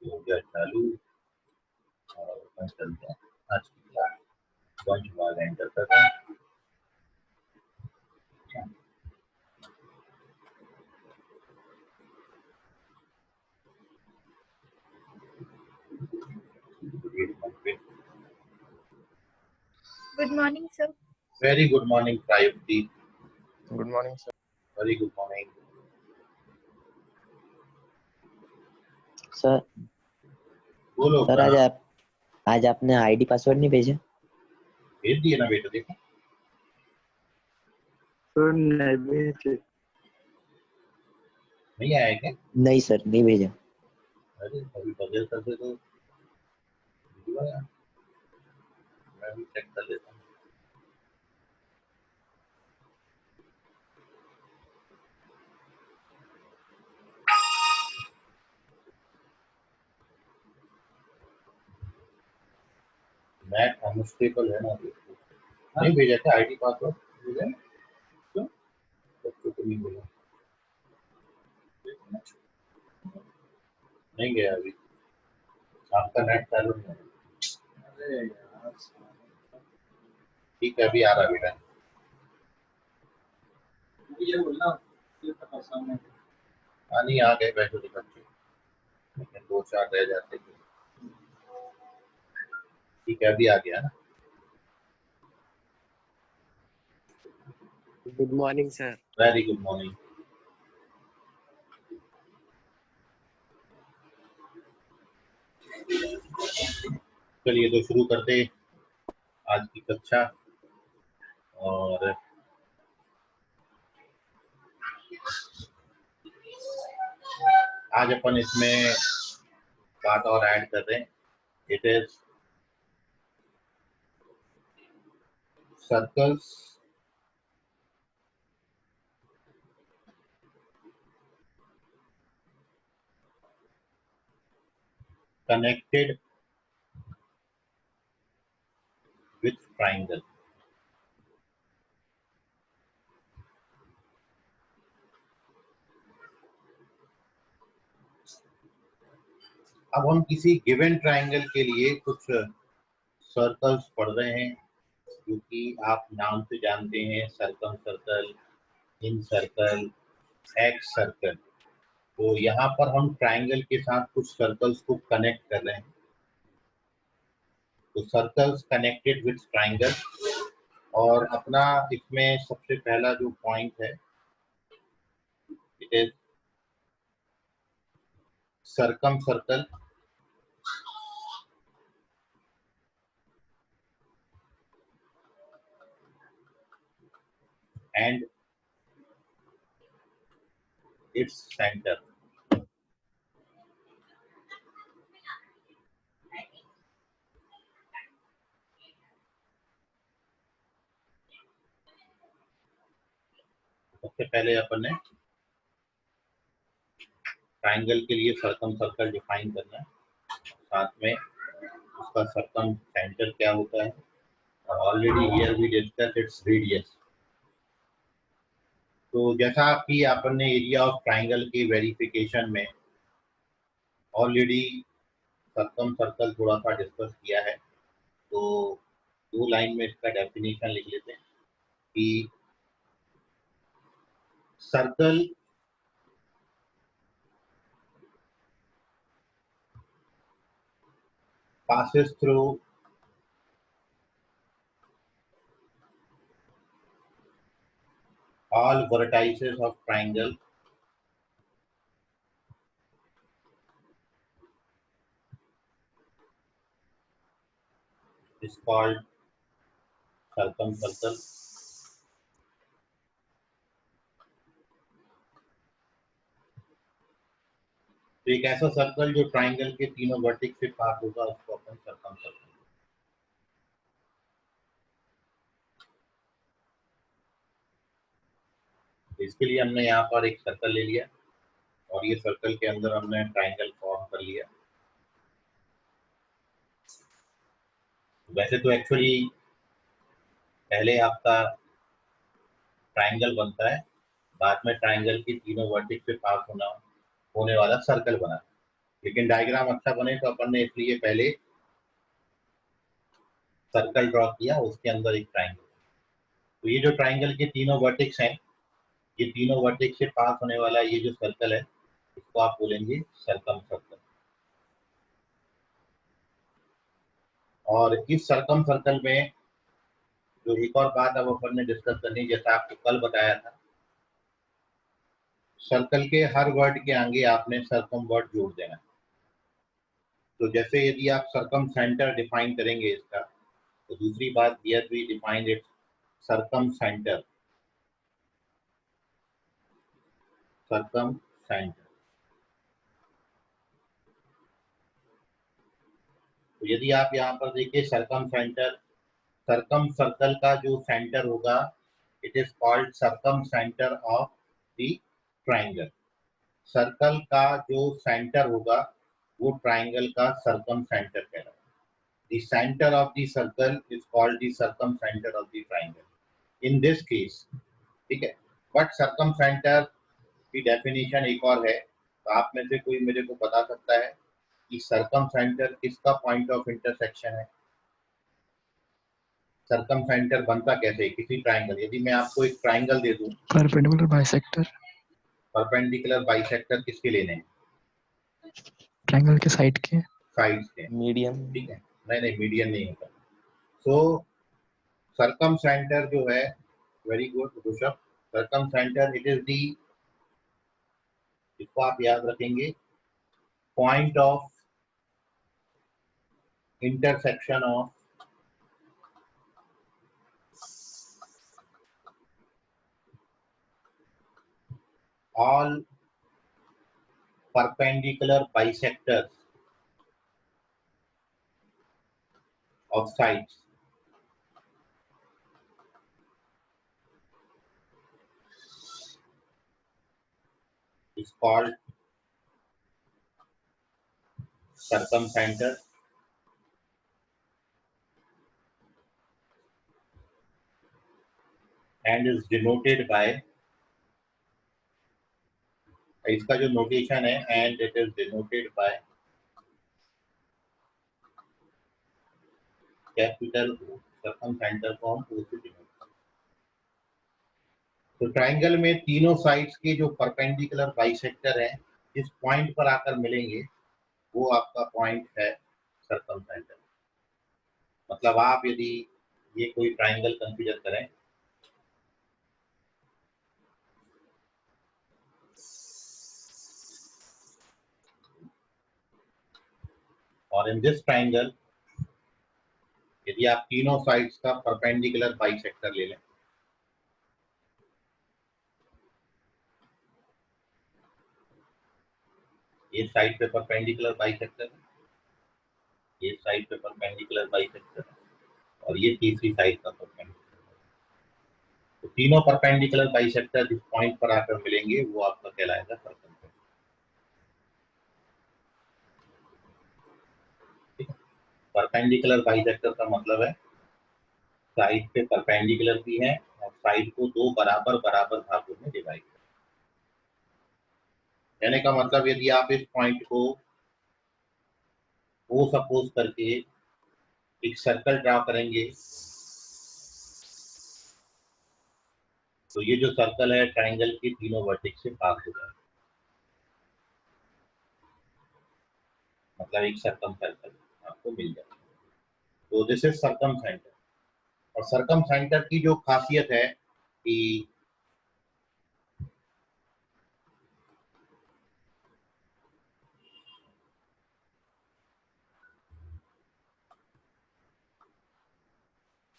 हो गया चालू और अपन चलते हैं आज की क्लास। वंश भाग एंटर कर रहे हैं। Good morning, sir. Very good morning, Prayuti. Good morning sir. Very good morning. Sir बोलो सर आज आपने आईडी पासवर्ड नहीं भेजा? भेज दिए ना बेटा, देखो सर नहीं भेजे। नहीं आया क्या? नहीं सर, नहीं भेजा। अरे अभी बगैर कर दे तो भेजूंगा यार। मैं भी चेक कर लेता हूँ। नेट अनस्टेबल है ना अभी। नहीं भेजा था आईडी पासवर्ड भेजा? क्यों बच्चों को नहीं भेजा? नहीं गया अभी, आपका नेट चालू नहीं है। अरे यार ठीक है, अभी आ रहा बेटा। ये बोलना ये पता सामने हाँ नहीं आ गए बैठो तो बच्चे, लेकिन 2-4 रह जाते थे। ठीक है अभी आ गया ना। Good morning sir. Very good morning. चलिए तो शुरू करते आज की कक्षा। और आज अपन इसमें बात और ऐड कर रहे हैं। It is circles connected with triangle। अब हम किसी गिवन ट्राइंगल के लिए कुछ सर्कल्स पढ़ रहे हैं, क्योंकि आप नाम से जानते हैं सर्कम सर्कल, इन सर्कल, एक्स सर्कल। तो यहाँ पर हम ट्राइंगल के साथ कुछ सर्कल्स को कनेक्ट कर रहे हैं। तो सर्कल्स कनेक्टेड विथ ट्राइंगल, और अपना इसमें सबसे पहला जो पॉइंट है it is circum circle and its center। सबसे पहले अपन ने ट्राइंगल के लिए सर्कम सर्कल डिफाइन करना है, साथ में उसका सर्कम सेंटर क्या होता है। Already here we discuss its radius. तो जैसा कि अपन ने एरिया ऑफ ट्राइंगल की वेरिफिकेशन में ऑलरेडी सर्कम सर्कल थोड़ा सा डिस्कस किया है, तो 2 लाइन में इसका डेफिनेशन लिख लेते हैं कि circle passes through all vertices of triangle is called circumcircle। तो एक ऐसा सर्कल जो ट्राइंगल के तीनों वर्टेक्स से पास होगा उसको अपन सर्कमसर्कल। इसके लिए हमने यहाँ पर एक सर्कल ले लिया और ये सर्कल के अंदर हमने ट्राइंगल फॉर्म कर लिया। वैसे तो एक्चुअली पहले आपका ट्राइंगल बनता है, बाद में ट्राइंगल की तीनों वर्टेक्स पे पास होने वाला सर्कल बना। लेकिन डायग्राम अच्छा बने तो अपन ने इसलिए पहले सर्कल ड्रॉ किया, उसके अंदर एक ट्राइंगल। तो ये जो ट्राइंगल के तीनों वर्टेक्स हैं, ये तीनों वर्टेक्स से पास होने वाला ये जो सर्कल है, इसको आप बोलेंगे सर्कम सर्कल। और इस सर्कम सर्कल में जो एक और बात अब अपन ने डिस्कस करनी, जैसा आपको कल बताया था, सर्कल के हर वर्ड के आगे आपने सर्कम वर्ड जोड़ देना। तो जैसे यदि आप सर्कम सेंटर डिफाइन करेंगे इसका, तो दूसरी बात, here we define it circumcentre. Circumcentre, तो यदि आप यहाँ पर देखिए सर्कम सेंटर, सर्कम सर्कल का जो सेंटर होगा, it is called circum centre of the triangle. Circle का जो सेंटर होगा वो ट्राइंगल का सर्कम सेंटर कहलाता है। The center of the circle is called the circumcenter of the triangle. In this case, ठीक है। But circumcenter की डेफिनेशन एक और है, तो आप में से कोई मेरे को बता सकता है कि सर्कमसेंटर किसका पॉइंट ऑफ इंटरसेक्शन है? सर्कमसेंटर बनता कैसे किसी ट्राइंगल? यदि मैं आपको एक ट्राइंगल दे दूं, परपेंडिकुलर बाइसेक्टर, परपेंडिकुलर बाइसेक्टर किसके लेने हैं? ट्रायंगल के साइड के, साइड्स के, मीडियम। ठीक है। नहीं, मीडियन नहीं होता। सो सर्कमसेंटर जो है, very good Rishabh, circumcentre it is the, इसको आप याद रखेंगे, point of intersection of all perpendicular bisectors of sides is called circumcenter, and is denoted by, इसका जो नोटेशन है, and it is denoted by capital O। सर्कमसेंटर को हम O से डिनोट करते हैं। तो ट्राइंगल में तीनों साइड्स के जो परपेंडिकुलर बाइसेक्टर हैं, जिस पॉइंट पर आकर मिलेंगे वो आपका पॉइंट है सर्कमसेंटर। मतलब आप यदि ये कोई ट्राइंगल कंसीडर करें, और इन दिस ट्राइंगल यदि आप तीनों साइड्स का परपेंडिकुलर बाइसेक्टर ले लें, ये साइड पे परपेंडिकुलर बाइसेक्टर है, ये साइड पे परपेंडिकुलर बाइसेक्टर है, और ये तीसरी साइड का परपेंडिकुलर। तो तीनों परपेंडिकुलर बाइसेक्टर जिस पॉइंट पर आकर मिलेंगे वो आपका कहलाएगा सर्कमसेंटर। परपेंडिकुलर बाइसेक्टर का मतलब है साइड पे परपेंडिकुलर भी है और साइड को दो बराबर बराबर भागों में डिवाइड कर। कहने का मतलब यदि आप इस पॉइंट को वो सपोज करके एक सर्कल ड्रा करेंगे, तो ये जो सर्कल है ट्राइंगल के तीनों वर्टेक्स से पास हो जाएगा, मतलब एक सर्कमसर्कल आपको मिल जाएगा। तो दिस इज सर्कमसेंटर। और सर्कमसेंटर की जो खासियत है कि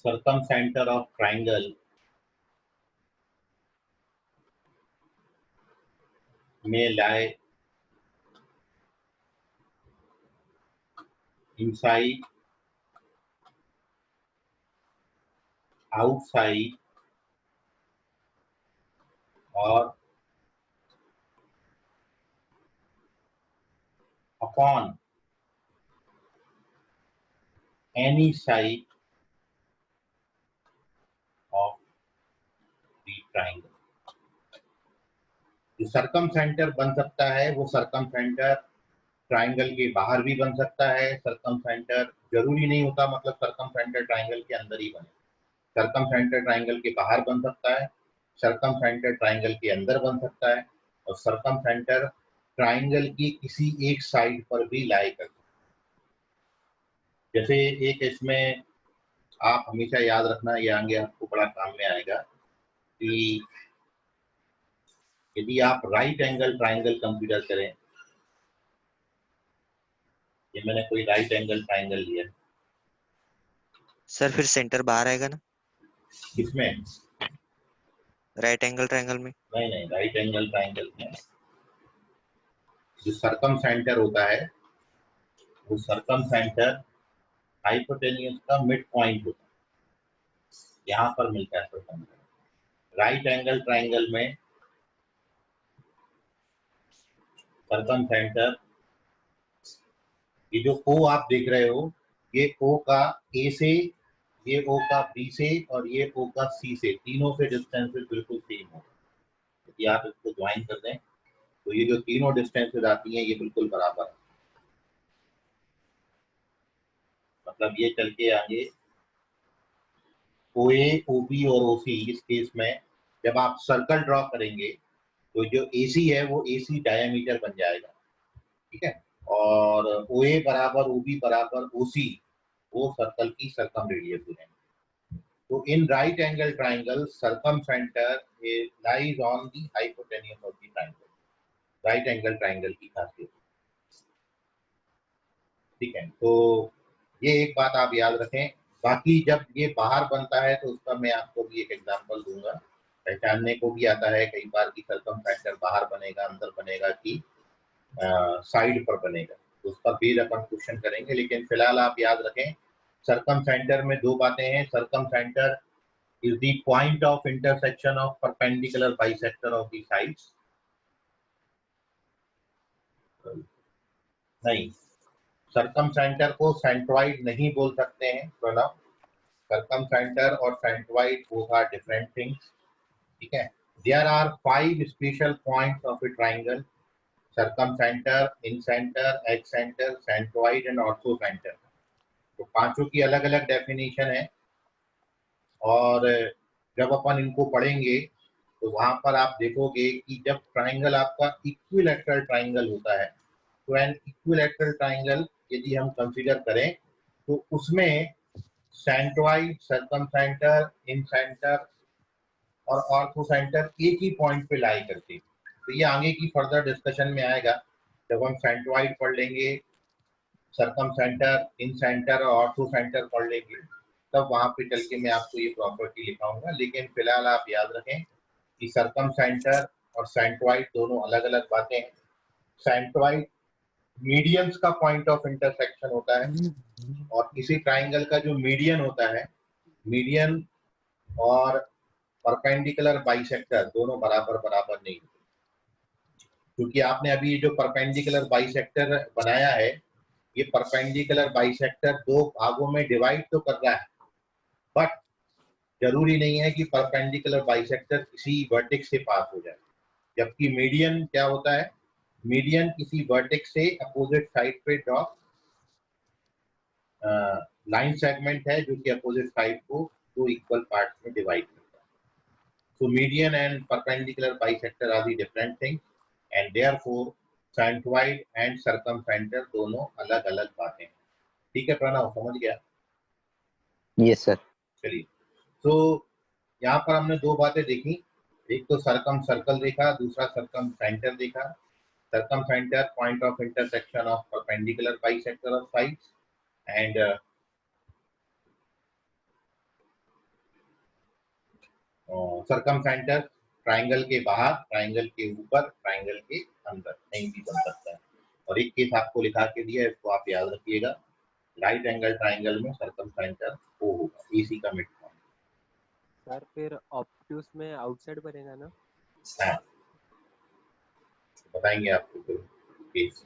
circumcenter of triangle may lie inside, outside or upon any side of the triangle। जो सर्कमसेंटर बन सकता है वो सर्कमसेंटर ट्राइंगल के बाहर भी बन सकता है सरकम सेंटर, जरूरी नहीं होता मतलब सरकम सेंटर ट्राइंगल के अंदर ही बने। सरकम सेंटर ट्राइंगल के बाहर बन सकता है, सरकम सेंटर ट्राइंगल के अंदर बन सकता है, और सरकम सेंटर ट्राइंगल की किसी एक साइड पर भी लाई कर सकता है। जैसे एक इसमें आप हमेशा याद रखना, ये आगे आपको बड़ा काम में आएगा कि यदि आप राइट एंगल ट्राइंगल कंसीडर करें, ये मैंने कोई राइट एंगल ट्राइंगल लिया, सर फिर सेंटर बाहर आएगा ना किसमें? राइट एंगल ट्रायंगल में? नहीं, राइट एंगल ट्राइंगल में जो सरकम सेंटर होता है वो सरकम सेंटर हाइपोटेन्यूस का मिड पॉइंट होता है, यहाँ पर मिलता है सरकम सेंटर। राइट एंगल ट्राइंगल में सरकम सेंटर, ये जो O आप देख रहे हो, ये O का A से, ये O का B से और ये O का C से, तीनों से डिस्टेंसेस बिल्कुल सेम हो। यदि आप इसको ज्वाइन कर दें तो ये जो तीनों डिस्टेंसेस आती हैं ये बिल्कुल बराबर है। मतलब ये चल के आगे OA, OB और OC, इस केस में जब आप सर्कल ड्रॉ करेंगे तो जो AC है वो AC डायमीटर बन जाएगा, ठीक है, और OA बराबर OB बराबर OC वो सर्कल की सर्कम रेडियस है। तो in right angle triangle circum centre lies on the hypotenuse of the triangle, right angle triangle की खासियत, ठीक है। तो ये एक बात आप याद रखें। बाकी जब ये बाहर बनता है तो उसका मैं आपको भी एक एग्जांपल दूंगा, पहचानने को भी आता है कई बार कि सर्कम सेंटर बाहर बनेगा, अंदर बनेगा कि साइड पर बनेगा, तो उसका भी अपन क्वेश्चन करेंगे। लेकिन फिलहाल आप याद रखें सरकम सेंटर में दो बातें हैं। Circumcentre is the point of intersection of perpendicular bisector of the sides. नहीं, सरकम सेंटर को सेंट्रॉइड नहीं बोल सकते हैं प्रणव। सरकम सेंटर और centroid both are different things, ठीक है। There are 5 special points of a triangle: circumcentre, incentre, excentre, centroid and orthocentre. तो पांचों की अलग अलग डेफिनेशन है, और जब अपन इनको पढ़ेंगे तो वहां पर आप देखोगे कि जब ट्राइंगल आपका इक्विलैटरल ट्राइंगल होता है, तो एन इक्विलैटरल ट्राइंगल यदि हम कंसीडर करें तो उसमें सेंट्रॉइड, सर्कम सेंटर, इन सेंटर और ऑर्थो सेंटर एक ही पॉइंट पे लाई करते हैं। तो ये आगे की फर्दर डिस्कशन में आएगा जब हम सेंट्रॉइड पढ़ लेंगे, सरकम सेंटर, इन सेंटर और ऑर्थो सेंटर पढ़ लेंगे, तब वहां पे चल के मैं आपको ये प्रॉपर्टी लिखाऊंगा। लेकिन फिलहाल आप याद रखें कि सरकम सेंटर और सेंट्रॉइड दोनों अलग अलग बातें हैं। सेंट्रॉइड मीडियंस का पॉइंट ऑफ इंटरसेक्शन होता है, और किसी ट्राइंगल का जो मीडियन होता है, मीडियन और परपेंडिकुलर बाइसेक्टर दोनों बराबर बराबर नहीं होते, क्योंकि आपने अभी जो परपेंडिकुलर बाइसेक्टर बनाया है, ये परपेंडिकुलर बाइसेक्टर दो भागों में डिवाइड तो कर रहा है, बट जरूरी नहीं है कि परपेंडिकुलर बाइसेक्टर किसी वर्टेक्स से पास हो जाए। जबकि मीडियन क्या होता है, मीडियन किसी वर्टेक्स से अपोजिट साइड पे ड्रॉप लाइन सेगमेंट है जो कि अपोजिट साइड को दो इक्वल पार्ट्स में डिवाइड करता है। So median and perpendicular bisector are the different things, and therefore centroid and circumcentre दोनों अलग अलग बातें हैं। ठीक है प्रणव, समझ गया? Yes sir. चलिए, तो यहाँ पर हमने दो बातें देखी, एक तो सरकम सर्कल देखा, दूसरा सरकम सेंटर देखा। Circumcentre point of intersection of perpendicular bisector of sides, and circumcentre triangle के बाहर, ट्राइंगल के ऊपर, ट्राइंगल के अंदर कहीं भी बन सकता है। और एक केस आपको लिखा के दिया है, इसको आप याद रखिएगा। राइट एंगल ट्राइंगल में सरकम सेंटर O होगा, AC का मिड पॉइंट। सर फिर ऑब्ट्यूस में आउटसाइड बनेगा ना? हाँ, बताएंगे आपको फिर केस।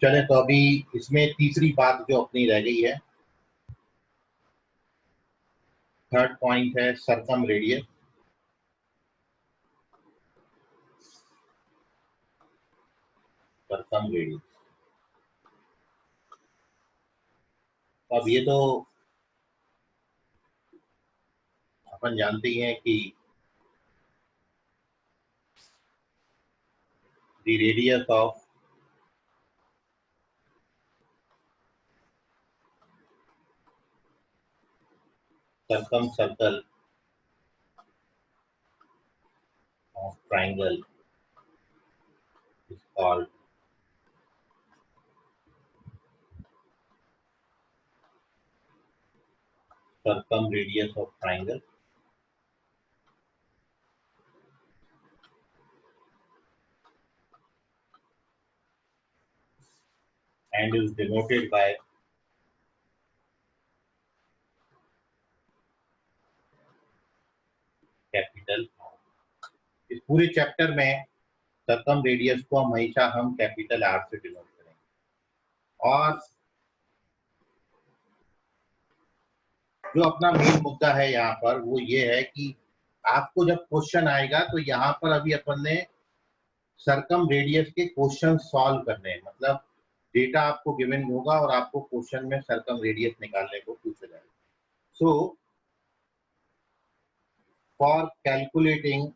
चले, तो अभी इसमें तीसरी बात जो अपनी रह गई है, थर्ड पॉइंट है सरकम रेडियस। Circum radius. अब ये तो अपन जानते ही हैं कि the radius of circumcircle of triangle is called circumradius of triangle, and is denoted by capital. इस पूरे चैप्टर में सर्कम रेडियस को हमेशा हम कैपिटल आर से डिनोट करेंगे। और जो अपना मेन मुद्दा है यहाँ पर वो ये है कि आपको जब क्वेश्चन आएगा तो यहाँ पर अभी अपन ने सर्कम रेडियस के क्वेश्चन सॉल्व करने हैं, मतलब डेटा आपको गिवन होगा और आपको क्वेश्चन में सर्कम रेडियस निकालने को पूछा जाएगा। So for calculating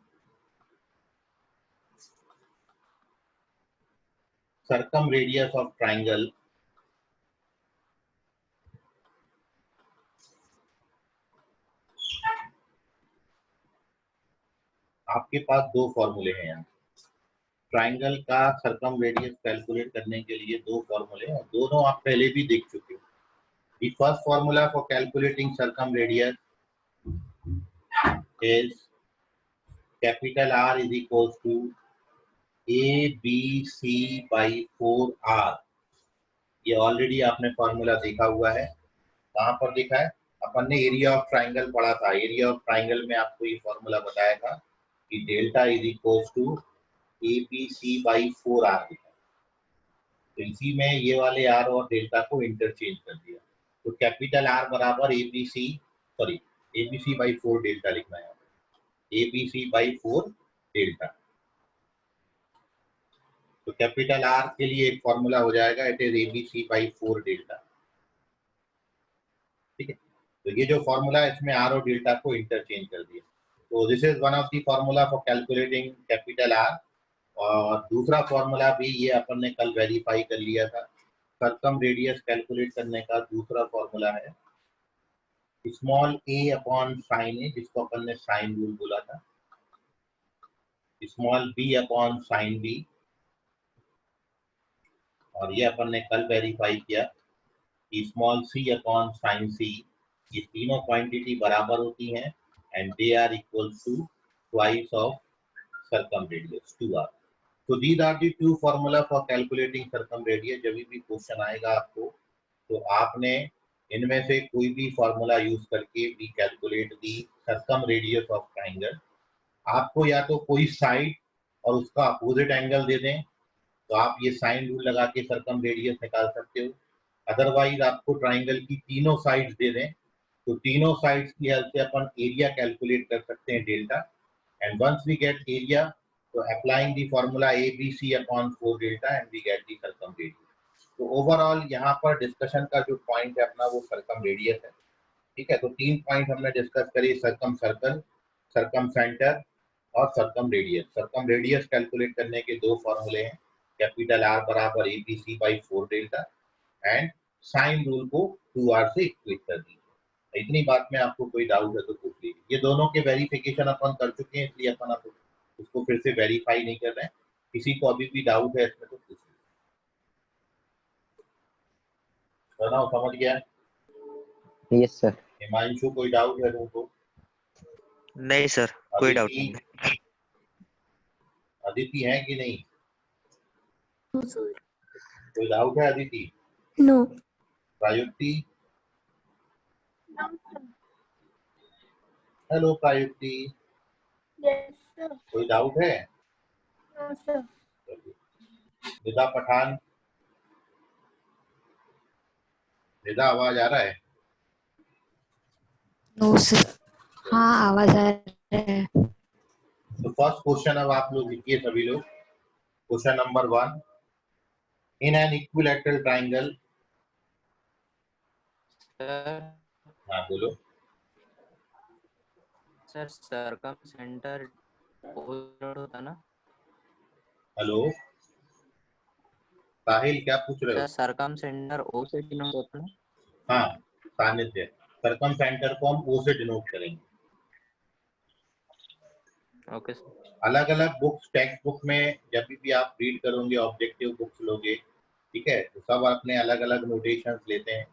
circumradius of triangle, आपके पास दो फॉर्मूले हैं यहाँ। ट्राइंगल का सर्कम रेडियस कैलकुलेट करने के लिए दो फॉर्मूले हैं, दोनों आप पहले भी देख चुके हो। The first formula for calculating circumradius is capital R is equals to ABC by 4R। ये ऑलरेडी आपने फॉर्मूला देखा हुआ है। कहाँ पर देखा है? अपन ने एरिया ऑफ ट्राइंगल पढ़ा था। एरिया ऑफ ट्राइंगल में आपको ये फॉर्मूला बताया था कि delta is equals to ABC by 4R। तो इसी में ये वाले R और डेल्टा को इंटरचेंज कर दिया, तो कैपिटल R बराबर ABC बाई 4 डेल्टा लिखना है, ABC बाई 4 डेल्टा। तो कैपिटल R के लिए एक फॉर्मूला हो जाएगा, it is ABC by 4 delta. ठीक है, तो ये जो फॉर्मूला है इसमें R और डेल्टा को इंटरचेंज कर दिया। तो this is one of the formula for calculating capital R। और दूसरा फॉर्मूला भी ये अपन ने कल वेरीफाई कर लिया था। सर्कम रेडियस कैलकुलेट करने का दूसरा फॉर्मूला है small a upon sine a, जिसको अपन ने साइन रूल बोला था, small b upon sine b, और ये अपन ने कल वेरीफाई किया कि small c upon sine c। ये तीनों क्वांटिटी बराबर होती हैं and they are equal to twice of circumradius 2r। तो these are the two formula for calculating circumradius. जब भी क्वेश्चन आएगा आपको तो आपने इनमें से कोई भी फॉर्मूला यूज करके भी calculate the circum radius of triangle. आपको या तो कोई साइड और उसका अपोजिट एंगल दे दें तो आप ये साइन रूल लगा के सर्कम रेडियस निकाल सकते हो। अदरवाइज आपको ट्राइंगल की तीनों साइड्स दे दें तो तीनों साइड्स की हेल्प से अपन एरिया कैलकुलेट कर सकते हैं, delta. And once we get area, तो applying the formula ABC upon 4 delta and we get the circumradius. तो ओवरऑल यहाँ पर डिस्कशन का जो पॉइंट है अपना वो सर्कम रेडियस है। ठीक है, तो 3 पॉइंट हमने डिस्कस करे, सर्कम सर्कल, सर्कम सेंटर और circumradius. Circumradius calculate करने के दो फॉर्मूले हैं, कैपिटल R बराबर ABC by 4 delta and sine rule को 2R से इक्वेट कर दीजिए। इतनी बात में आपको कोई डाउट है तो पूछ लीजिए। ये दोनों के वेरिफिकेशन अपन कर चुके हैं, इसलिए अपन उसको फिर से वेरीफाई नहीं कर रहे हैं। किसी को अभी भी डाउट है इसमें तो पूछ लीजिए। समझ गया? Yes sir. हिमांशु कोई डाउट है तुमको? नहीं सर, कोई डाउट नहीं। अदिति है कि नहीं? No, sir. कोई डाउट है Aditi? No. Prayukti? No, sir. Hello Prayukti, Yes, sir. कोई डाउट है? No, sir. निदा पठान? निदा आवाज आ रहा है? No sir. हाँ आवाज आ रहा है। तो फर्स्ट क्वेश्चन अब आप लोग लिखिए सभी लोग। Question number 1, in an equilateral triangle, sir हाँ बोलो। सर सरकम सेंटर होता ना? हेलो साहिल, क्या पूछ रहे सर हो? सरकम सेंटर ओ से डिनोट होता ना? हाँ, सानिध्य। सरकम सेंटर को हम ओ से डिनोट करेंगे। Okay sir. अलग अलग बुक्स, टेक्स्ट बुक में जब भी आप रीड करोगे, ऑब्जेक्टिव बुक्स लोगे, ठीक है, तो सब अपने अलग अलग नोटेशंस लेते हैं।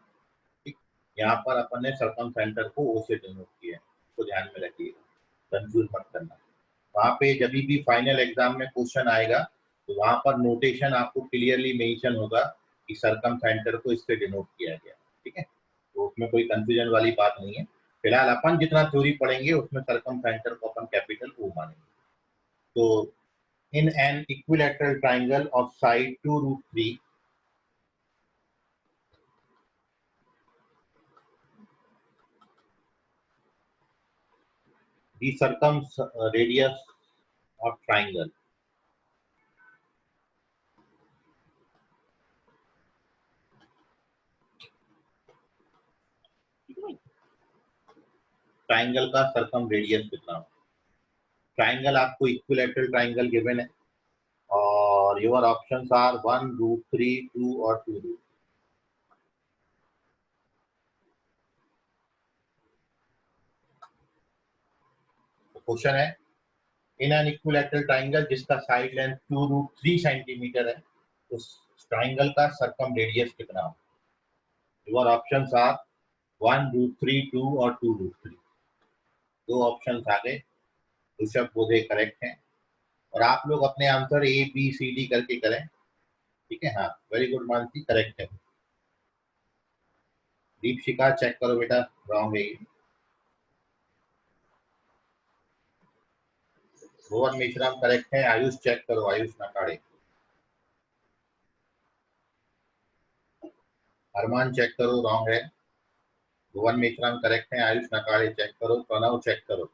ठीक, यहाँ पर अपन ने सरकम सेंटर को ओ से डिनोट किया है, तो ध्यान में रखिएगा, कंफ्यूज मत करना। वहाँ पे जब भी फाइनल एग्जाम में क्वेश्चन आएगा तो वहाँ पर नोटेशन आपको क्लियरली मेंशन होगा कि सरकम सेंटर को इससे डिनोट किया गया। ठीक है, तो उसमें कोई कंफ्यूजन वाली बात नहीं है। फिलहाल अपन जितना थ्योरी पढ़ेंगे उसमें सरकम सेंटर को अपन कैपिटल ओ मानेंगे। तो in an equilateral triangle of side 2√3, the circumradius of triangle triangle का सरकम रेडियस कितना हो। ट्राइंगल आपको इक्विलैटरल ट्राइंगल गिवन है और योर ऑप्शंस आर 1√3, 2 और 2√3। क्वेश्चन है इन एन इक्विलैटरल ट्राइंगल जिसका साइड लेंथ 2√3 सेंटीमीटर है, उस ट्राइंगल का सरकम रेडियस कितना हो। योर ऑप्शंस आर 1√3, 2 और 2√3। दो ऑप्शंस आ गए, ऋषभ बोधे करेक्ट है और आप लोग अपने answer A B C D करके करें। ठीक है, हाँ वेरी गुड मानसी, करेक्ट है। दीपशिका चेक करो बेटा, रॉन्ग है ये। भुवन मिश्राम करेक्ट है। आयुष चेक करो, आयुष नकाड़े। अरमान चेक करो, रॉन्ग है। भुवन मिश्राम करेक्ट है। आयुष नकाड़े चेक करो। प्रणव चेक करो।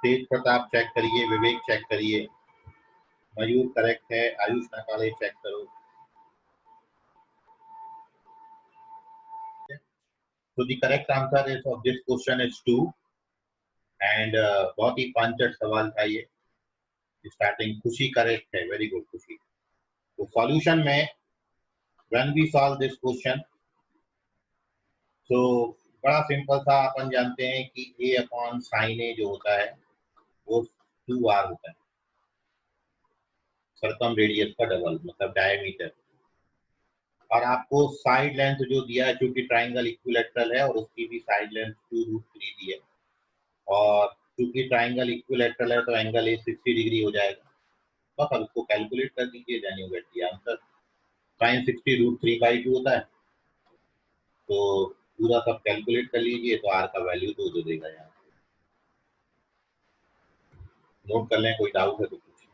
तेज प्रताप चेक करिए। विवेक चेक करिए। मयूर करेक्ट है। आयुष नकाड़े चेक करो। So the correct answer is of this question is 2 and बहुत ही पांचट सवाल था ये। स्टार्टिंग खुशी करेक्ट है, वेरी गुड खुशी। तो सॉल्यूशन में when we solve this question, तो बड़ा सिंपल सा, अपन जानते हैं कि a अपॉन साइन ए जो होता है वो 2r होता है, सरकम रेडियस का डबल मतलब डायमीटर। और आपको साइड लेंथ जो दिया है, क्योंकि ट्राइंगल इक्विलैटरल है और उसकी भी साइड लेंथ 2√3 दी है, और क्योंकि ट्राइंगल इक्विलैटरल है तो एंगल ए 60 डिग्री हो जाएगा। बस अब इसको कैलकुलेट कर दीजिए, then you get the answer. Sine 60√3/2 होता है, तो पूरा सब कैलकुलेट कर लीजिए तो आर का वैल्यू 2 दे देगा। यहाँ नोट कर लें, कोई डाउट है तो पूछिए।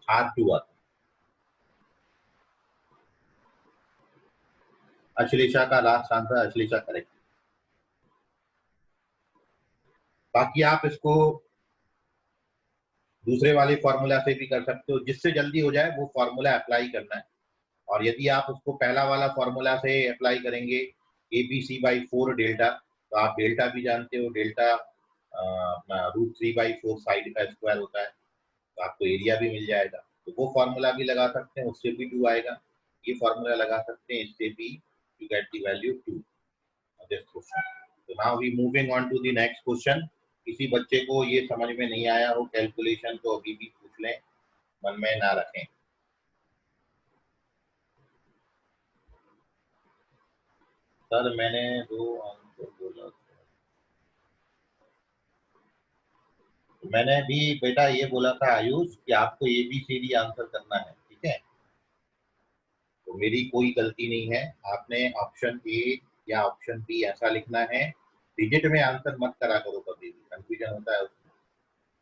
R2 आता है। अश्लेषा का लास्ट आंसर, अश्लेषा करेक्ट। बाकी आप इसको दूसरे वाले फॉर्मूला से भी कर सकते हो, जिससे जल्दी हो जाए वो फॉर्मूला अप्लाई करना है। और यदि आप उसको पहला वाला फॉर्मूला से अप्लाई करेंगे ABC/4 डेल्टा, तो आप डेल्टा भी जानते हो, डेल्टा अपना √3/4 साइड का स्क्वायर होता है, तो आपको एरिया भी मिल जाएगा। तो वो फॉर्मूला भी लगा सकते हैं, उससे भी 2 आएगा। ये फॉर्मूला लगा सकते हैं, इससे भी you get the value 2 this question. तो now we moving on to the next question. किसी बच्चे को ये समझ में नहीं आया हो कैलकुलेशन, तो अभी भी पूछ लें, मन में ना रखें। सर मैंने 2 आंसर बोला, मैंने भी बेटा ये बोला था आयुष कि आपको ABCD आंसर करना है, ठीक है। तो मेरी कोई गलती नहीं है, आपने ऑप्शन ए या ऑप्शन बी ऐसा लिखना है। डिजिट में आंसर मत करा करो, कभी भी कंफ्यूजन होता है उसमें,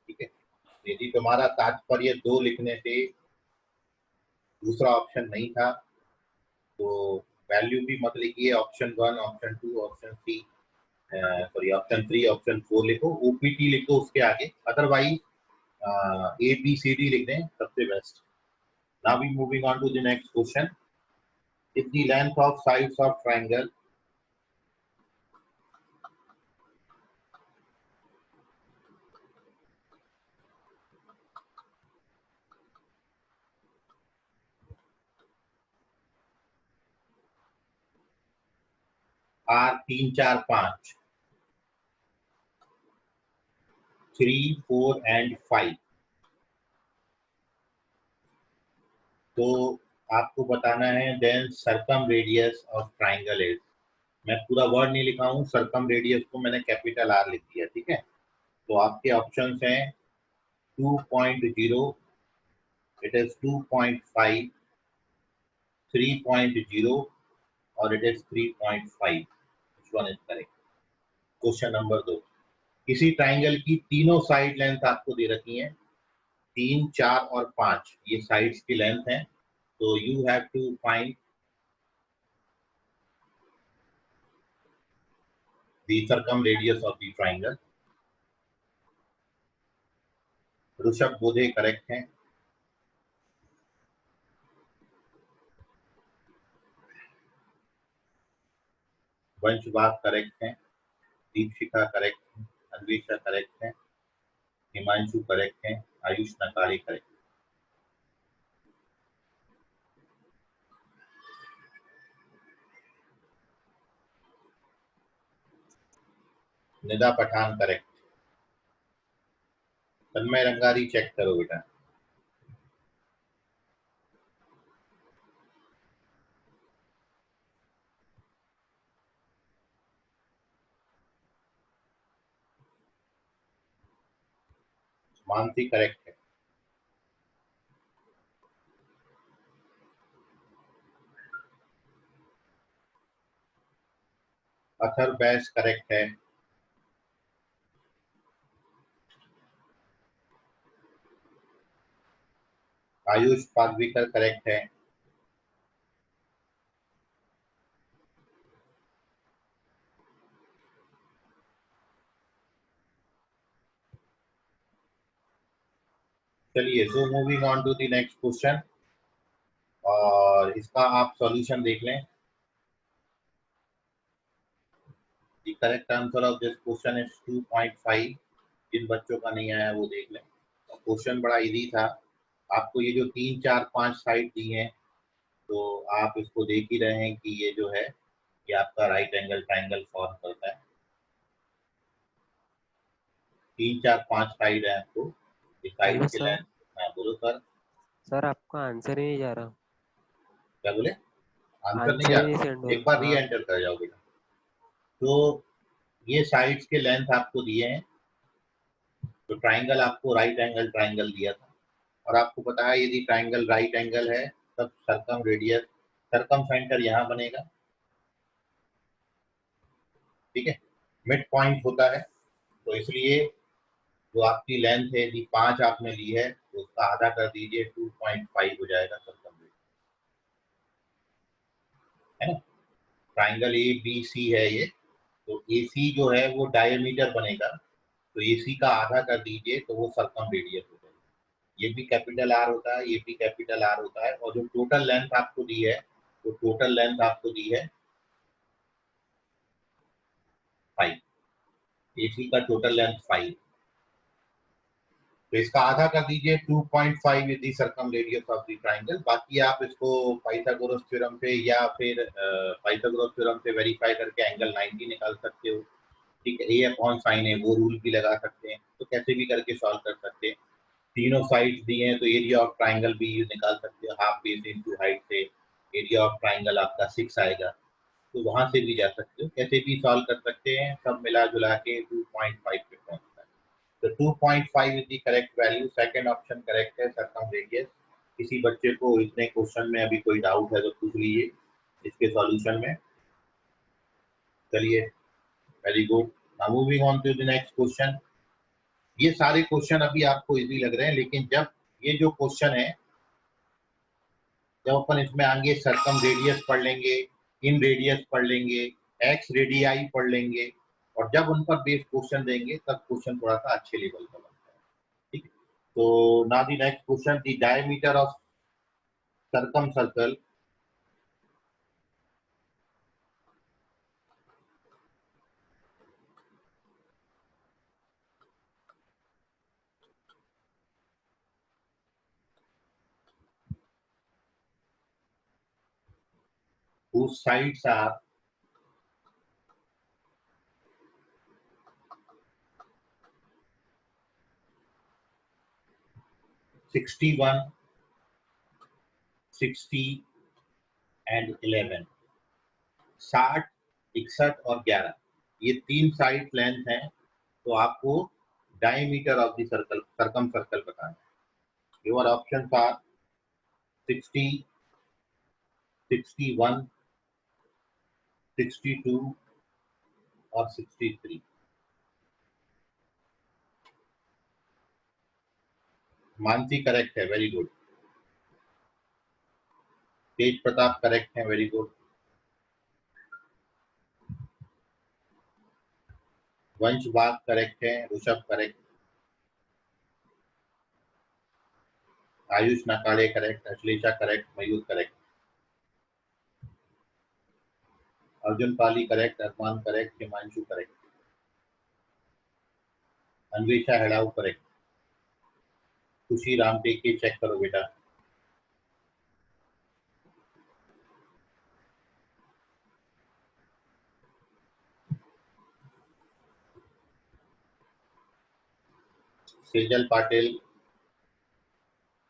ठीक है। यदि तुम्हारा तात्पर्य 2 लिखने से दूसरा ऑप्शन नहीं था तो वैल्यू भी मत लिखिए, option 1, option 2, option 3 sorry option 3 option 4 लिखो, ओपीटी लिख दो उसके आगे, अदरवाइज ABCD लिख दें, सबसे best. Now we moving on to the next question. If the length of sides of triangle are 3 4 5 3 4 and 5, तो आपको बताना है then circumradius of triangle is. मैं पूरा वर्ड नहीं लिखा हूँ, सर्कम रेडियस को मैंने कैपिटल R लिख दिया, ठीक है। तो आपके ऑप्शंस हैं 2.0, इट इज 2.5, 3.0 और it is 3.5। Which one is correct? Question number 2, किसी ट्राइंगल की तीनों साइड लेंथ आपको दे रखी हैं, 3 4 और 5, ये साइड्स की लेंथ है। तो you have to find the circumradius of the triangle। Rishabh Bodhe correct है, वंशवाद करेक्ट है, दीपशिखा करेक्ट है, अन्वेषा करेक्ट है, हिमांशु करेक्ट है, आयुष नकारे करेक्ट। निदा पठान करेक्ट। तन्मय रंगारी चेक करो बेटा। मानसी करेक्ट है। अथर बैस करेक्ट है। आयुष पादविकर करेक्ट है। चलिए, so moving on to the next question, और इसका आप सॉल्यूशन देख लें। The correct answer of this question is 2.5। जिन बच्चों का नहीं आया वो देख लें। क्वेश्चन बड़ा इजी था। आपको ये जो 3 4 5 साइड दी हैं, तो आप इसको देख ही रहे हैं कि ये जो है ये आपका राइट एंगल ट्राइंगल फॉर्म करता है। 3 4 5 साइड है आपको, इस साइड हेलो के सर। लेंथ। हाँ बोलो सर। सर आपका आंसर ही नहीं जा रहा। क्या बोले? आंसर नहीं आंसर जा ही नहीं रहा, सेंड हो एक बार री रहा। एंटर कर जाओ बेटा। तो ये साइड्स के लेंथ आपको दिए हैं। तो ट्राइंगल आपको राइट एंगल ट्राइंगल दिया था, और आपको पता है यदि ट्राइंगल राइट एंगल है तब सर्कम रेडियस, सर्कम सेंटर यहाँ बनेगा, ठीक है, मिड पॉइंट होता है। तो इसलिए जो आपकी लेंथ है यदि 5 आपने ली है तो उसका आधा कर दीजिए, 2.5 हो जाएगा सर्कम रेडियस, है ना। ट्राइंगल ABC है ये, तो AC जो है वो डायमीटर बनेगा, तो AC का आधा कर दीजिए तो वो सर्कम रेडियस हो जाएगा। ये भी कैपिटल R होता है, ये भी कैपिटल R होता है, और जो टोटल लेंथ आपको दी है वो टोटल लेंथ आपको दी है 5। AC का टोटल लेंथ 5, तो इसका आधा कर दीजिए 2.5 is the circumradius of the triangle. बाकी आप इसको पाइथागोरस थ्योरम से या फिर पाइथागोरस थ्योरम से वेरीफाई करके एंगल 90 निकाल सकते हो, ठीक है। A/sin है वो रूल भी लगा सकते हैं, तो कैसे भी करके सॉल्व कर सकते हैं। तीनों साइड्स दिए हैं तो एरिया ऑफ ट्राइंगल भी निकाल सकते हो, हाफ बेस इनटू हाइट से एरिया ऑफ ट्राइंगल आपका 6 आएगा, तो वहां से भी जा सकते हो, कैसे भी सॉल्व कर सकते हैं। सब मिला जुला के 2.5 पे पहुंचता है। तो 2.5 is the correct value. Second option correct है, सर्कम रेडियस। किसी बच्चे को इतने क्वेश्चन में अभी कोई डाउट है तो पूछ लीजिए इसके सॉल्यूशन में। चलिए, very good. Now moving on to the next question. ये सारे क्वेश्चन अभी आपको इजी लग रहे हैं, लेकिन जब ये जो क्वेश्चन है, जब अपन इसमें आएंगे सर्कम रेडियस पढ़ लेंगे, इन रेडियस पढ़ लेंगे, एक्स रेडियाई पढ़ लेंगे, और जब उन पर बेस्ड क्वेश्चन देंगे तब क्वेश्चन थोड़ा सा अच्छे लेवल का बनता है। ठीक है, तो now the next question, the diameter of circum circle whose sides are 61, 60 and 11, 60, 61 और 11, ये तीन साइड लेंथ हैं। तो आपको diameter of the circle circum circle बताना है। योर ऑप्शंस आर 60, 61, 62 और 63। मानसी करेक्ट है, very good. Tej Pratap correct है, very good. Vansh Bag correct है, Rishabh correct, Ayush Nakade correct, Ashlesha correct, Mayur correct, Arjun Pali correct, Arman correct, Himanshu correct, Anvesha Hedau correct, Khushi Ramtek के चेक करो बेटा। सेजल पाटिल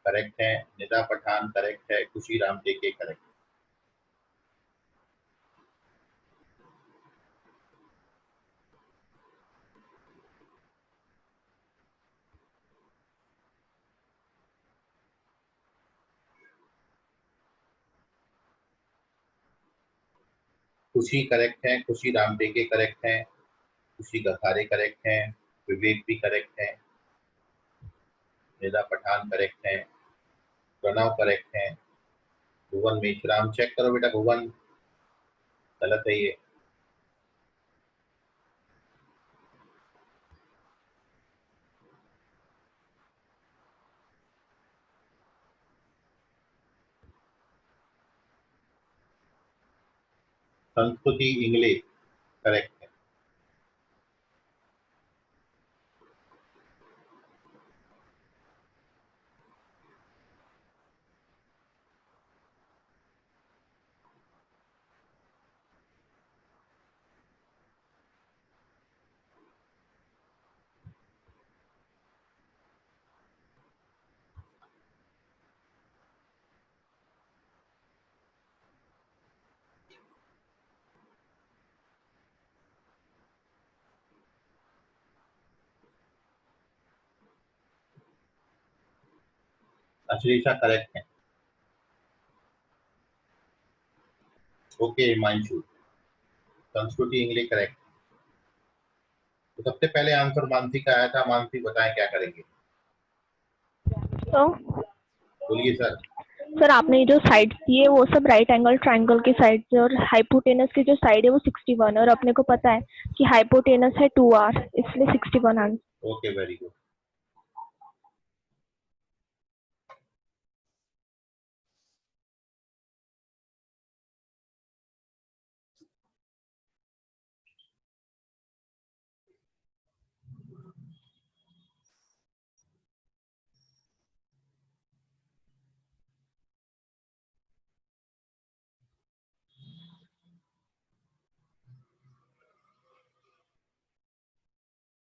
करेक्ट है, निदा पठान करेक्ट है, खुशी रामटेक के करेक्ट। खुशी करेक्ट है, खुशी रामटेके करेक्ट है, खुशी गखारे करेक्ट है, विवेक भी करेक्ट है, निदा पठान करेक्ट है, प्रणव करेक्ट है, भुवन मेश्राम चेक करो बेटा। भुवन गलत है ये। संस्कृति इंग्लिश करेक्ट है। अश्लेषा करेक्ट है। ओके हिमांशु, संस्कृति इंग्लिश करेक्ट। तो सबसे पहले आंसर मानसी का आया था। मानसी बताएं क्या करेंगे। तो बोलिए सर। सर आपने जो साइड्स दिए वो सब राइट एंगल ट्रायंगल की साइड है और हाइपोटेनस की जो साइड है वो 61 और अपने को पता है कि हाइपोटेनस है 2r, इसलिए 61 आंसर। Okay very good.